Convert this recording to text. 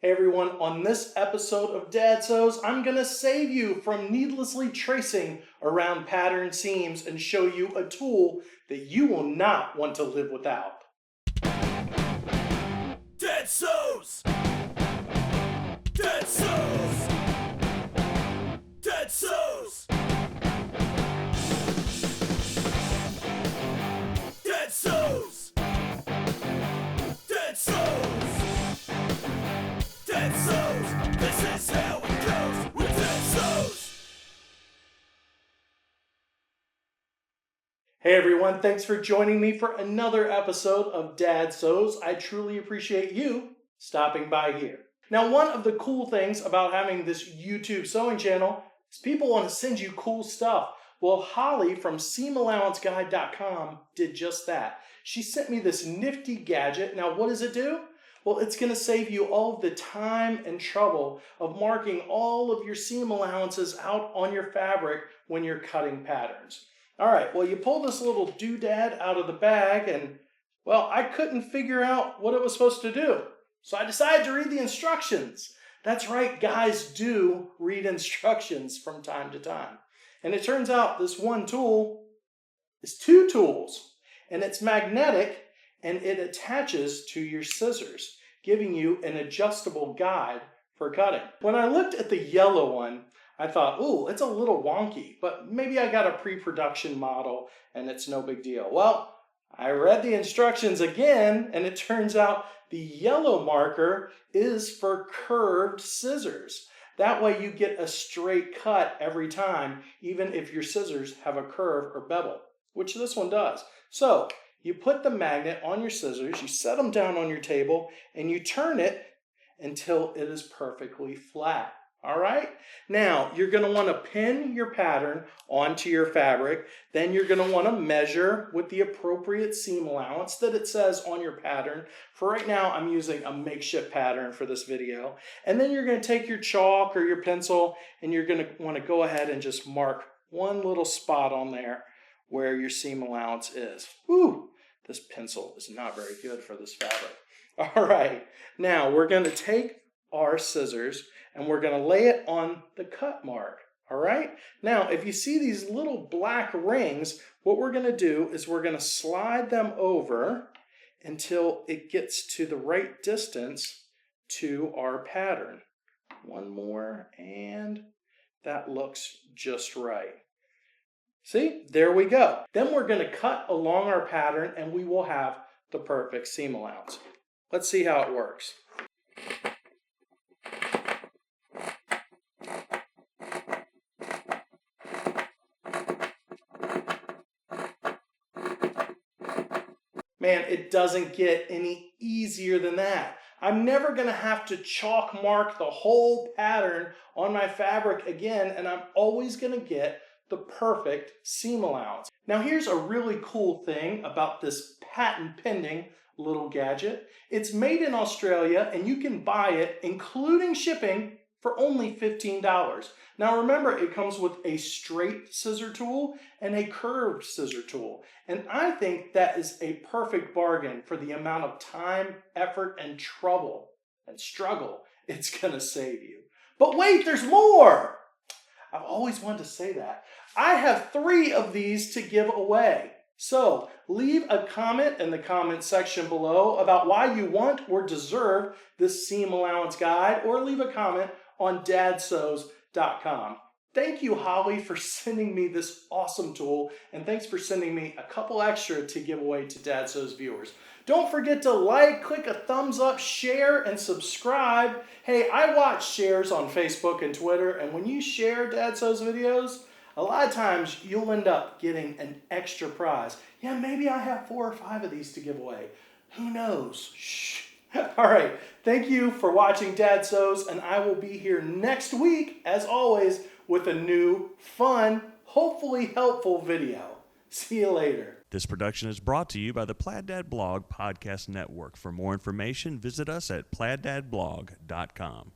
Hey everyone, on this episode of Dad Sews, I'm going to save you from needlessly tracing around pattern seams and show you a tool that you will not want to live without. Dad Sews! Dad Sews! Dad Sews! Dad Sews! Dad Sews! Dad Sews! This is how it goes with Dad Sews! Hey everyone, thanks for joining me for another episode of Dad Sews. I truly appreciate you stopping by here. Now, one of the cool things about having this YouTube sewing channel is people want to send you cool stuff. Well, Holly from SeamAllowanceGuide.com did just that. She sent me this nifty gadget. Now, what does it do? Well, it's going to save you all of the time and trouble of marking all of your seam allowances out on your fabric when you're cutting patterns. All right, well, you pull this little doodad out of the bag and, well, I couldn't figure out what it was supposed to do. So I decided to read the instructions. That's right, guys do read instructions from time to time. And it turns out this one tool is two tools, and it's magnetic, and it attaches to your scissors, giving you an adjustable guide for cutting. When I looked at the yellow one, I thought, ooh, it's a little wonky, but maybe I got a pre-production model and it's no big deal. Well, I read the instructions again, and it turns out the yellow marker is for curved scissors. That way you get a straight cut every time, even if your scissors have a curve or bevel, which this one does. So you put the magnet on your scissors, you set them down on your table, and you turn it until it is perfectly flat. All right? Now, you're going to want to pin your pattern onto your fabric. Then you're going to want to measure with the appropriate seam allowance that it says on your pattern. For right now, I'm using a makeshift pattern for this video. And then you're going to take your chalk or your pencil, and you're going to want to go ahead and just mark one little spot on there where your seam allowance is. Whew, this pencil is not very good for this fabric. All right, now we're going to take our scissors and we're going to lay it on the cut mark. All right, now if you see these little black rings, what we're going to do is we're going to slide them over until it gets to the right distance to our pattern. One more, and that looks just right. See, there we go. Then we're going to cut along our pattern and we will have the perfect seam allowance. Let's see how it works. Man, it doesn't get any easier than that. I'm never going to have to chalk mark the whole pattern on my fabric again, and I'm always going to get the perfect seam allowance. Now here's a really cool thing about this patent pending little gadget. It's made in Australia and you can buy it, including shipping, for only $15. Now remember, it comes with a straight scissor tool and a curved scissor tool. And I think that is a perfect bargain for the amount of time, effort, and trouble and struggle it's gonna save you. But wait, there's more! I've always wanted to say that. I have 3 of these to give away. So leave a comment in the comment section below about why you want or deserve this seam allowance guide, or leave a comment on dadsews.com. Thank you, Holly, for sending me this awesome tool, and thanks for sending me a couple extra to give away to Dad Sews viewers. Don't forget to like, click a thumbs up, share, and subscribe. Hey, I watch shares on Facebook and Twitter, and when you share Dad Sews videos, a lot of times you'll end up getting an extra prize. Yeah, maybe I have 4 or 5 of these to give away. Who knows? Shh. All right, thank you for watching Dad Sews, and I will be here next week, as always, with a new, fun, hopefully helpful video. See you later. This production is brought to you by the Plaid Dad Blog Podcast Network. For more information, visit us at plaiddadblog.com.